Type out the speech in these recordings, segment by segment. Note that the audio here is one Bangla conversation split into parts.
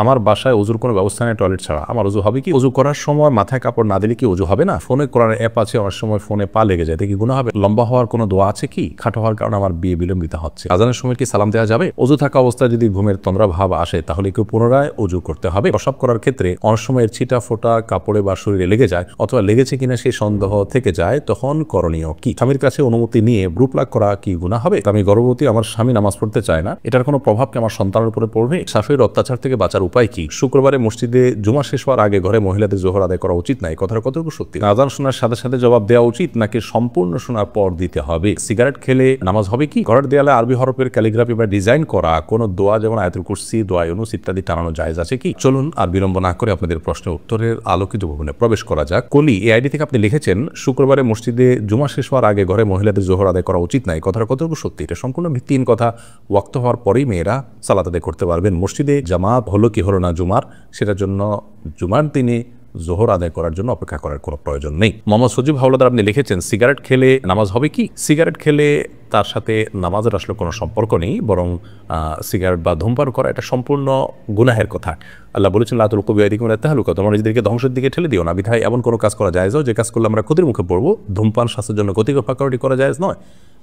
আমার বাসায় ওযুর কোনো ব্যবস্থা নেই টয়লেট ছাড়া। আমার ওযু হবে কি? ওযু করার সময় মাথায় কাপড় না দিলে কি ওযু হবে না? ফোনে কোরআনের অ্যাপ আছে, অনেক সময় ফোনে পা লেগে যায়, এতে কি গুনাহ হবে? লম্বা হওয়ার কোনো দোয়া আছে কি? খাটো হওয়ার কারণে আমার বিয়ে বিলম্বিত হচ্ছে। আযানের সময় কি সালাম দেওয়া যাবে? ওযু থাকা অবস্থায় যদি ঘুমের তন্দ্রা ভাব আসে তাহলে কি পুনরায় ওযু করতে হবে? প্রস্রাব করার ক্ষেত্রে অনেক সময় ছিটা ফোঁটা কাপড়ে বা শরীরে লেগে যায়, অথবা লেগেছে কিনা সেই সন্দেহ থেকে যায়, তখন করণীয় কি? স্বামীর কাছে অনুমতি নিয়ে ব্রু প্লাগ করা কি গুনাহ হবে? আমি গর্ভবতী, আমার স্বামী নামাজ পড়তে চায় না, এটার কোনো প্রভাব কি আমার সন্তানের উপরে পড়বে? শাশুড়ির অত্যাচার থেকে বাঁচার উপায় কি? শুক্রবারে মসজিদে জুমা শেষ হওয়ার আগে ঘরে মহিলাদের জোহর আদায় করা উচিত নাই, কথাটা কতটুকু সত্যি? আযান শোনার সাথে সাথে জবাব দেওয়া উচিত নাকি সম্পূর্ণ শোনার পর দিতে হবে? সিগারেট খেলে নামাজ হবে কি? ঘরের দেয়ালে আরবি হরফের ক্যালিগ্রাফি বা ডিজাইন করা কোনো দোয়া, যেমন আয়াতুল কুরসি, দোয়া ইউনুস ইত্যাদি টানানো জায়েজ আছে কি? চলুন আর বিলম্ব না করে আপনাদের প্রশ্নের উত্তরের আলোকিত ভবনে প্রবেশ করা যাক। কলি এই আইডি থেকে আপনি লিখেছেন, শুক্রবারে মসজিদে জুমা শেষ হওয়ার আগে ঘরে মহিলাদের জোহর আদায় করা উচিত নাই, কথাটা কতটুকু সত্যি? এটা সম্পূর্ণ ভিত্তিহীন কথা। ওয়াক্ত হওয়ার পরেই মেয়েরা সালাত আদায় করতে পারবেন। মসজিদে জামাত হলো কি হলো না জুমার, সেটার জন্য জুমার দিনে জোহর আদায় করার জন্য অপেক্ষা করার কোনো প্রয়োজন নেই। মোহাম্মদ সজীব হাওলাদার আপনি লিখেছেন, সিগারেট খেলে নামাজ হবে কি? সিগারেট খেলে তার সাথে নামাজের আসলে কোনো সম্পর্ক নেই, বরং সিগারেট বা ধূমপান করা এটা সম্পূর্ণ গুনাহের কথা। আল্লাহ বলেছেন, লা তুলকু বিআইদিকুম ইলা তাহলুকা, তোমরা নিজেদেরকে ধ্বংসের দিকে ঠেলে দিও না। বিধায় এমন কোনো কাজ করা জায়েজ নয় যে কাজ করলে আমরা ক্ষতির মুখে পড়বো। ধূমপান স্বাস্থ্যের জন্য ক্ষতিকর, পাকাউটি করা জায়েজ নয়।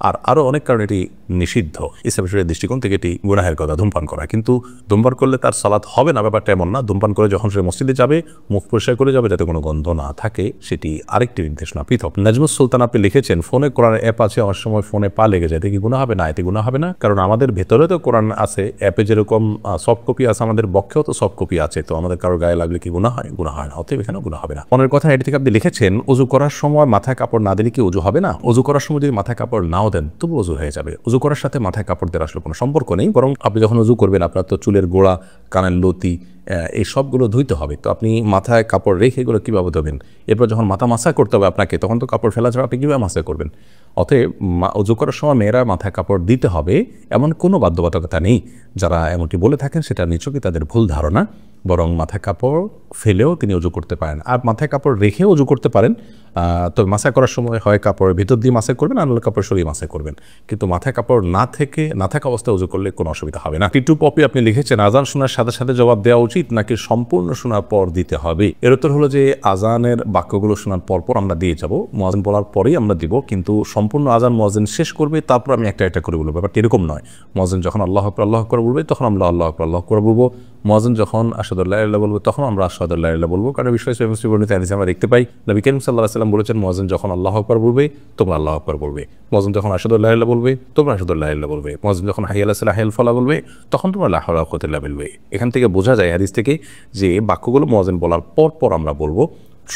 আর আরও অনেক কারণে এটি নিষিদ্ধ। ইসলামের দৃষ্টিকোণ থেকে এটি গুনাহের কথা ধূমপান করা। কিন্তু ধূমপান করলে তার সালাত হবে না, ব্যাপারটা এমন না। ধূমপান করে যখন সে মসজিদে যাবে, মুখ পরিষ্কার করে যাবে যাতে কোনো গন্ধ না থাকে, সেটি আরেকটি নির্দেশনা পৃথক। নাজমুস সুলতান আপনি লিখেছেন, ফোনে কোরআনের অ্যাপ আছে, অনেক সময় ফোনে পা লেগে যায়, এতে কি গুনাহ হবে? না, এতে গুনাহ হবে না, কারণ আমাদের ভেতরে তো কোরআন আছে। অ্যাপে যেরকম সফট কপি আছে, আমাদের বক্ষেও তো সফট কপি আছে, তো আমাদের কারোর গায়ে লাগলে কি গুনাহ হয়? গুনাহ হয় না, অতএব এখানে গুনাহ হবে না। মনের কথা এটি থেকে আপনি লিখেছেন, ওযু করার সময় মাথায় কাপড় না দিলে কি ওযু হবে না? ওযু করার সময় যদি মাথায় কাপড় নাও দেন তবু ওযু হয়ে যাবে। ওযু করার সাথে মাথায় কাপড় দেওয়ার আসলে কোনো সম্পর্ক নেই, বরং আপনি যখন ওযু করবেন আপনার তো চুলের গোড়া, কানের লতি, এই সবগুলো ধুইতে হবে। তো আপনি মাথায় কাপড় রেখে এগুলো কীভাবে ধোবেন? এরপর যখন মাথা মাসা করতে হবে আপনাকে, তখন তো কাপড় ফেলা ছাড়া আপনি কীভাবে মাসা করবেন? অতএব ওযু করার সময় মেয়েরা মাথায় কাপড় দিতে হবে এমন কোনো বাধ্যবাধকতা নেই। যারা এমনটি বলে থাকেন সেটা নিছকই তাদের ভুল ধারণা, বরং মাথায় কাপড় ফেলেও তিনি ওযু করতে পারেন, আর মাথায় কাপড় রেখেও ওযু করতে পারেন। তবে মাসা করার সময় হয় কাপড়ের ভিতর দিয়ে মাসা করবেন, আর নাহলে কাপড় সরিয়ে মাসা করবেন। কিন্তু মাথায় কাপড় না থাকা অবস্থায় ওযু করলে কোনো অসুবিধা হবে না। টিটু পপি আপনি লিখেছেন, আযান শোনার সাথে সাথে জবাব দেওয়া উচিত নাকি সম্পূর্ণ শোনার পর দিতে হবে? এর উত্তর হলো যে আযানের বাক্যগুলো শোনার পর আমরা দিয়ে যাব, মুয়াজ্জিন বলার পরেই আমরা দিব। কিন্তু সম্পূর্ণ আযান মুয়াজ্জিন শেষ করবে, তারপর আমি একটা একটা করে বলবো। ব্যাপারটা এরকম নয়। মুয়াজ্জিন যখন আল্লাহু আকবার বলবে তখন আমরা আল্লাহু আকবার বলবো। মুয়াজ্জিন যখন আশহাদু আল্লা ইলাহা ইল্লাল্লাহ বলবে তখন আমরা আশহাদু আল্লা ইলাহা ইল্লাল্লাহ বলবো। কারণ বিষয় বর্ণিত হাদিসে আমরা দেখতে পাই, নবী করিম সাল্লাল্লাহু আলাইহি ওয়াসাল্লাম বলেছেন, মুয়াজ্জিন যখন আল্লাহু আকবার বলবে তোমরা আল্লাহু আকবার বলবে। মুয়াজ্জিন যখন আশহাদু আল্লা ইলাহা ইল্লাল্লাহ বলবে তোমরা আশহাদু আল্লা ইলাহা ইল্লাল্লাহ বলবে। মুয়াজ্জিন যখন হাইয়া আলাস সালাহ হাইয়াল ফালাহ বলবে তখন তোমরা লা হাওলা ওয়া কুওয়াতা ইল্লা বিল্লাহ বলবে। এখান থেকে বোঝা যায় হাদিস থেকে যে বাক্যগুলো মুয়াজ্জিন বলার পর আমরা বলবো।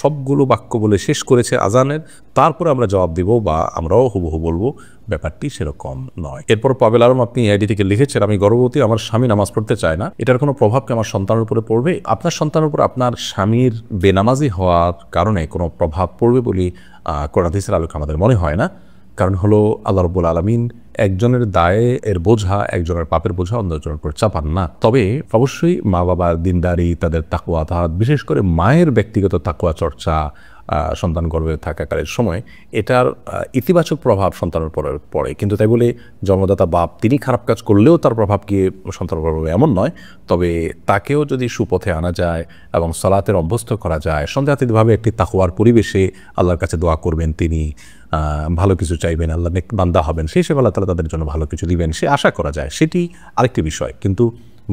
সবগুলো বাক্য বলে শেষ করেছে আযানের, তারপরে আমরা জবাব দিব বা আমরাও হুবহু বলবো, ব্যাপারটি সেরকম নয়। এরপর পাবেল আলম আপনি আইডি থেকে লিখেছেন, আমি গর্ভবতী, আমার স্বামী নামাজ পড়তে চায় না, এটার কোনো প্রভাব কি আমার সন্তানের উপরে পড়বে? আপনার সন্তানের উপর আপনার স্বামীর বেনামাজি হওয়ার কারণে কোনো প্রভাব পড়বে বলে কোরআন হাদিসের আলোকে আমাদের মনে হয় না। কারণ হলো আল্লাহ রাব্বুল আলামিন একজনের দায়ে এর বোঝা, একজনের পাপের বোঝা অন্যজনের উপর চাপান না। তবে অবশ্যই মা বাবার দিনদারি, তাদের তাকওয়া, বিশেষ করে মায়ের ব্যক্তিগত তাকওয়া চর্চা সন্তান গর্ভে থাকাকালের সময় এটার ইতিবাচক প্রভাব সন্তানের উপর পড়ে। কিন্তু তাই বলে জন্মদাতা বাপ তিনি খারাপ কাজ করলেও তার প্রভাব গিয়ে সন্তানের উপর পড়বে এমন নয়। তবে তাকেও যদি সুপথে আনা যায় এবং সালাতের অভ্যস্ত করা যায়, সন্দেহাতীতভাবে একটি তাকওয়ার পরিবেশে আল্লাহর কাছে দোয়া করবেন, তিনি ভালো কিছু চাইবেন, আল্লাহ নেক বান্দা হবেন, সেই হিসেবে আল্লাহ তাআলা তাদের জন্য ভালো কিছু দিবেন, সে আশা করা যায়, সেটি আরেকটি বিষয়। কিন্তু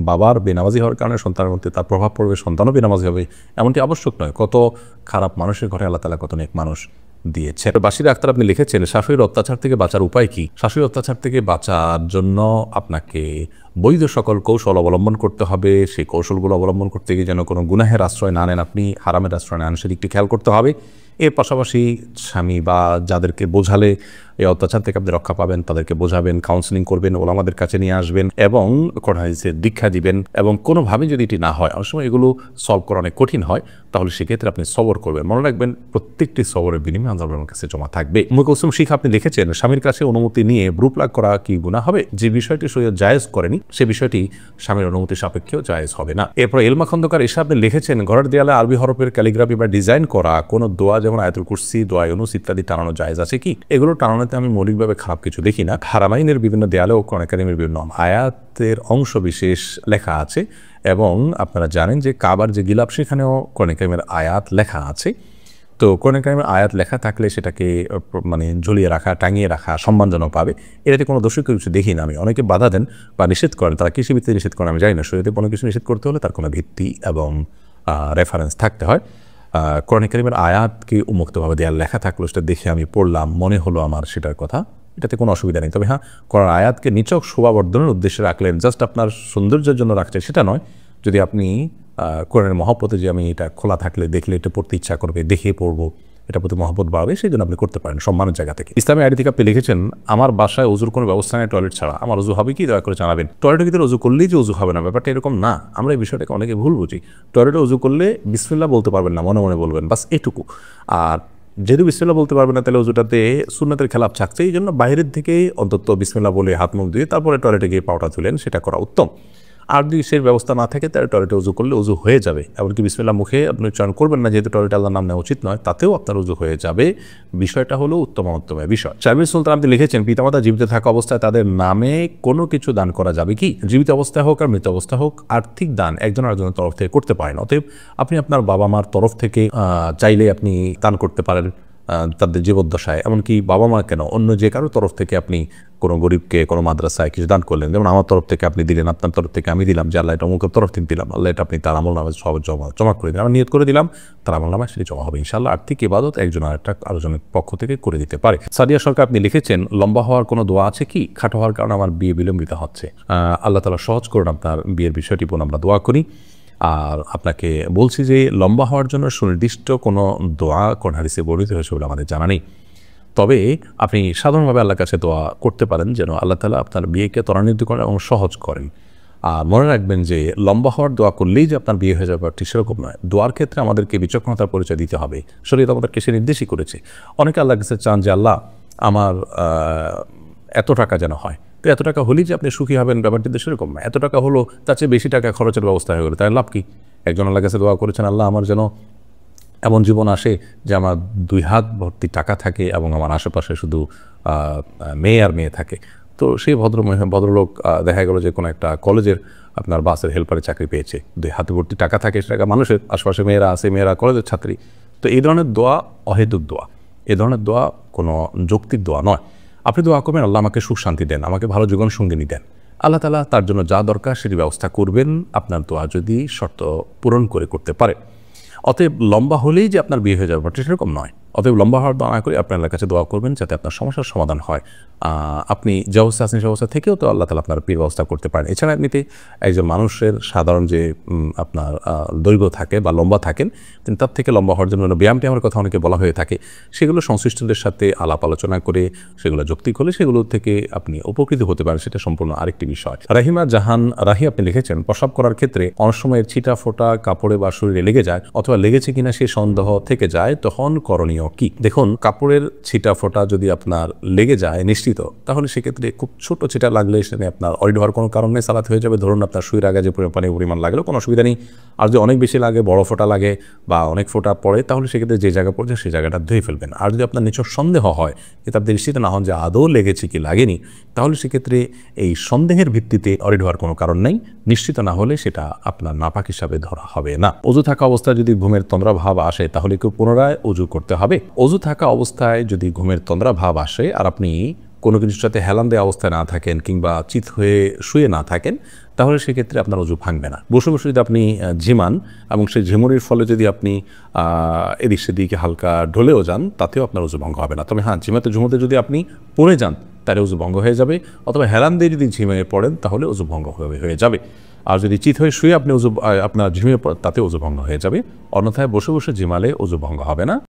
বাবার বেনামাজি হওয়ার কারণে সন্তানের মধ্যে তার প্রভাব পড়বে, সন্তানও বেনামাজি হবে, এমনটি আবশ্যক নয়। কত খারাপ মানুষের ঘরে আল্লাহ তাআলা কত নেক মানুষ দিয়েছে। বাশির আক্তার আপনি লিখেছেন, শাশুড়ির অত্যাচার থেকে বাঁচার উপায় কি? শাশুড়ির অত্যাচার থেকে বাঁচার জন্য আপনাকে বৈধ সকল কৌশল অবলম্বন করতে হবে। সেই কৌশলগুলো অবলম্বন করতে গিয়ে যেন কোনো গুনাহের আশ্রয় না নেন, আপনি হারামের আশ্রয় না নেন, সেদিকটি খেয়াল করতে হবে। এর পাশাপাশি স্বামী বা যাদেরকে বোঝালে এই অত্যাচার থেকে আপনি রক্ষা পাবেন তাদেরকে বোঝাবেন, কাউন্সেলিং করবেন, ওলামাদের কাছে নিয়ে আসবেন এবং কোরআন হাদিসের দীক্ষা দিবেন। এবং কোনোভাবে যদি এটি না হয়, অনেক সময় এগুলো সলভ করা অনেক কঠিন হয়, তাহলে সেক্ষেত্রে আপনি সবর করবেন। মনে রাখবেন, প্রত্যেকটি সবরের বিনিময়ে আল্লাহর কাছে জমা থাকবে। উম্মে কুলসুম শিখা আপনি লিখেছেন, স্বামীর কাছে অনুমতি নিয়ে ব্রু প্লাগ করা কি গুনাহ হবে? যে বিষয়টি শরীয়ত জায়েজ করেনি সে বিষয়টি স্বামীর অনুমতি সাপেক্ষেও জায়েজ হবে না। এরপর এলমা খন্দকার এসে আপনি লিখেছেন, ঘরের দেয়ালে আরবি হরফের ক্যালিগ্রাফি বা ডিজাইন করা কোনো দোয়া, যেমন আয়াতুল কুরসি, দোয়া ইউনুস ইত্যাদি টানানো জায়েজ আছে কি? এগুলো টানানোতে আমি মৌলিকভাবে খারাপ কিছু দেখি না। হারামাইনের বিভিন্ন দেয়ালেও কোরআন কারীমের বিভিন্ন আয়াতের অংশ বিশেষ লেখা আছে এবং আপনারা জানেন যে কাবার যে গিলাফ সেখানেও কোরআন কারীমের আয়াত লেখা আছে। তো কোরআন কারীমের আয়াত লেখা থাকলে সেটাকে মানে ঝুলিয়ে রাখা, টাঙিয়ে রাখা সম্মানজনক পাবে, এটাতে কোনো দোষী কিছু দেখি না আমি। অনেকে বাধা দেন বা নিষেধ করেন, তারা কৃষি ভিত্তিতে নিষেধ করেন আমি জানি না। শরীয়তে কোনো কিছু নিষেধ করতে হলে তার কোনো ভিত্তি এবং রেফারেন্স থাকতে হয়। কোরআন কারীমের আয়াতকে উন্মুক্তভাবে দেওয়ার লেখা থাকলো, সেটা দেখে আমি পড়লাম, মনে হলো আমার সেটার কথা, এটাতে কোনো অসুবিধা নেই। তবে হ্যাঁ, কোরআন আয়াতকে নিছক শোভাবর্ধনের উদ্দেশ্যে রাখলেন, জাস্ট আপনার সৌন্দর্যের জন্য রাখছেন সেটা নয়। যদি আপনি কোরআনের মহব্বতে যে আমি এটা খোলা থাকলে দেখলে এটা পড়তে ইচ্ছা করবে, দেখে পড়বো, এটা প্রতি মহব্বত বাড়বে, সেই জন্য আপনি করতে পারেন সম্মানের জায়গা থেকে। ইসলামী আইডি থেকে আপনি লিখেছেন, আমার বাসায় অজুর কোনো ব্যবস্থা নেই টয়লেট ছাড়া, আমার অজু হবে কি দয়া করে জানাবেন। টয়লেটের ভিতরে অজু করলেই যে অজু হবে না, ব্যাপারটা এরকম না। আমরা এই বিষয়টাকে অনেকে ভুল বুঝি। টয়লেটে অজু করলে বিসমিল্লাহ বলতে পারবেন না, মনে মনে বলবেন, বাস এটুকু। আর যেহেতু বিসমিল্লাহ বলতে পারবেন না, তাহলে অজুটাতে সুন্নাতের খেলাপ থাকছে, এই জন্য বাইরের থেকেই অন্তত বিসমিল্লাহ বলে হাত মুখ দিয়ে তারপরে টয়লেটে গিয়ে পাউটা তুলেন, সেটা করা উত্তম। আর যদি সেই ব্যবস্থা না থাকে তাহলে টয়লেটে উজু করলে উজু হয়ে যাবে। এমনকি বিসমিল্লাহ মুখে আপনি উচ্চারণ করবেন না, যেহেতু টয়লেটে আল্লাহর নাম নেওয়া উচিত নয়, তাতেও আপনার উজু হয়ে যাবে। বিষয়টা হলো উত্তমের বিষয়। শারমিন সুলতান আপনি লিখেছেন, পিতামাতা জীবিত থাকা অবস্থায় তাদের নামে কোনো কিছু দান করা যাবে কি? জীবিত অবস্থায় হোক আর মৃত অবস্থা হোক, আর্থিক দান একজন আরেকজনের তরফ থেকে করতে পারেন। অতএব আপনি আপনার বাবা মার তরফ থেকে চাইলে আপনি দান করতে পারেন তাদের জীবদ্দশায়। এমনকি বাবা মা কেন, অন্য যে কারো তরফ থেকে আপনি কোনো গরিবকে কোনো মাদ্রাসায় কিছু দান করলেন, যেমন আমার তরফ থেকে আপনি দিলেন, আপনার তরফ থেকে আমি দিলাম, যে আল্লাহ এটা অমুকের তরফ থেকে দিলাম, আল্লাহ এটা আপনি তার আমল নামে সব জমা করে দিলাম, আমি নিয়ত করে দিলাম, তার আমল নামে সেটি জমা হবে ইনশাআল্লাহ। আর্থিক ইবাদত একজন আরেকজনের পক্ষ থেকে করে দিতে পারে। সাদিয়া সরকার আপনি লিখেছেন, লম্বা হওয়ার কোনো দোয়া আছে কি? খাটো হওয়ার কারণে আমার বিয়ে বিলম্বিত হচ্ছে, আল্লাহ তাআলা সহজ করুন আপনার বিয়ের বিষয়টি, বোন আমরা দোয়া করি। আর আপনাকে বলছি যে লম্বা হওয়ার জন্য সুনির্দিষ্ট কোনো দোয়া কোন হাদিসে বর্ণিত হয়েছে বলে আমাদের জানা নেই। তবে আপনি সাধারণভাবে আল্লাহর কাছে দোয়া করতে পারেন যেন আল্লাহ তাআলা আপনার বিয়েকে ত্বরান্বিত করেন এবং সহজ করেন। আর মনে রাখবেন যে লম্বা হওয়ার দোয়া করলেই যে আপনার বিয়ে হয়ে যাবে ঠিক সেরকম নয়। দোয়ার ক্ষেত্রে আমাদেরকে বিচক্ষণতার পরিচয় দিতে হবে, শরীয়ত আমাদেরকে সে নির্দেশই করেছে। অনেকে আল্লাহর কাছে চান যে আল্লাহ আমার এত টাকা যেন হয়, তো এত টাকা হলেই যে আপনি সুখী হবেন ব্যাপারটি তো সেরকম না। এত টাকা হলো, তার চেয়ে বেশি টাকা খরচের ব্যবস্থা হয়ে গেলো, তাই লাভ কি? একজন আল্লাহর কাছে দোয়া করেছেন, আল্লাহ আমার যেন এমন জীবন আসে যে আমার 2 হাত ভর্তি টাকা থাকে এবং আমার আশেপাশে শুধু মেয়ে আর মেয়ে থাকে। তো সেই ভদ্রলোক দেখা গেল যে কোনো একটা কলেজের আপনার বাসের হেল্পারে চাকরি পেয়েছে, 2 হাত ভর্তি টাকা থাকে, সেটা মানুষের আশেপাশে মেয়েরা আছে, মেয়েরা কলেজের ছাত্রী। তো এই ধরনের দোয়া অহেতুক দোয়া, এই ধরনের দোয়া কোনো যৌক্তিক দোয়া নয়। আপনি দোয়া করবেন, আল্লাহ আমাকে সুখ শান্তি দেন, আমাকে ভালো জীবন সঙ্গিনী দেন, আল্লাহ তাআলা তার জন্য যা দরকার সেটি ব্যবস্থা করবেন, আপনার দোয়া যদি শর্ত পূরণ করে করতে পারে। অতএব লম্বা হলেই যে আপনার বিয়ে হয়ে যাবে সেরকম নয়। অতএব লম্বা হওয়ার দোয়া না করে আপনি আল্লাহর কাছে দোয়া করবেন যাতে আপনার সমস্যার সমাধান হয়। আপনি যে অবস্থা আছেন সেই অবস্থা থেকেও তো আল্লাহ তাআলা আপনার বিয়ের ব্যবস্থা করতে পারেন। এছাড়া এমনিতে একজন মানুষের সাধারণ যে আপনার দৈর্ঘ্য থাকে বা লম্বা থাকেন, কিন্তু তার থেকে লম্বা হওয়ার জন্য ব্যায়াম কথা অনেকে বলা হয়ে থাকে, সেগুলো সংশ্লিষ্টদের সাথে আলাপ আলোচনা করে সেগুলো যৌক্তিক হলে সেগুলো থেকে আপনি উপকৃত হতে পারেন, সেটা সম্পূর্ণ আরেকটি বিষয়। রাহিমা জাহান রাহি আপনি লিখেছেন, প্রস্রাব করার ক্ষেত্রে অনেক সময় ছিটা ফোটা কাপড়ে বা শরীরে লেগে যায়, অথবা লেগেছে কিনা সে সন্দেহ থেকে যায়, তখন করণীয় কি? দেখুন, কাপড়ের ছিটা ফোটা যদি আপনার লেগে যায় নিশ্চিত, তাহলে সেক্ষেত্রে খুব ছোট ছিটা লাগলে সেখানে আপনার অরিড হওয়ার কোনো কারণ নেই, সালাত হয়ে যাবে। ধরুন আপনার শুয়ের আগে যে পানির পরিমাণ লাগলো কোনো অসুবিধা নেই। আর যদি অনেক বেশি লাগে, বড় ফোঁটা লাগে বা অনেক ফোঁটা পড়ে, তাহলে সেক্ষেত্রে যে জায়গা পড়ছে সেই জায়গাটা ধুয়ে ফেলবেন। আর যদি আপনার নিচের সন্দেহ হয়, যে আপনি নিশ্চিত না হন যে আদৌ লেগেছে কি লাগেনি, তাহলে সেক্ষেত্রে এই সন্দেহের ভিত্তিতে অরিড হওয়ার কোনো কারণ নেই, নিশ্চিত না হলে সেটা আপনার নাপাক হিসাবে ধরা হবে না। অজু থাকা অবস্থায় যদি ঘুমের তন্দ্রা ভাব আসে, তাহলে কেউ পুনরায় অজু করতে হবে। অজু থাকা অবস্থায় যদি ঘুমের তন্দ্রা ভাব আসে আর আপনি কোনো কিছুর সাথে হেলান দেওয়া অবস্থায় না থাকেন কিংবা চিত হয়ে শুয়ে না থাকেন, তাহলে সেক্ষেত্রে আপনার অজু ভাঙবে না। বসে বসে যদি আপনি ঝিমান এবং সেই ঝিমুনির ফলে যদি আপনি এদিক সেদিকে হালকা ঢলেও যান, তাতেও আপনার অজু ভঙ্গ হবে না। তবে হ্যাঁ, ঝুমোতে যদি আপনি পড়ে যান তাহলে অজু ভঙ্গ হয়ে যাবে, অথবা হেলান দিয়ে যদি ঝিমিয়ে পড়েন তাহলে অজু ভঙ্গ হয়ে যাবে। আর যদি চিত হয়ে শুয়ে আপনি আপনার ঝিমিয়ে তাতে অজু ভঙ্গ হয়ে যাবে। অন্যথায় বসে বসে ঝিমালে অজু ভঙ্গ হবে না।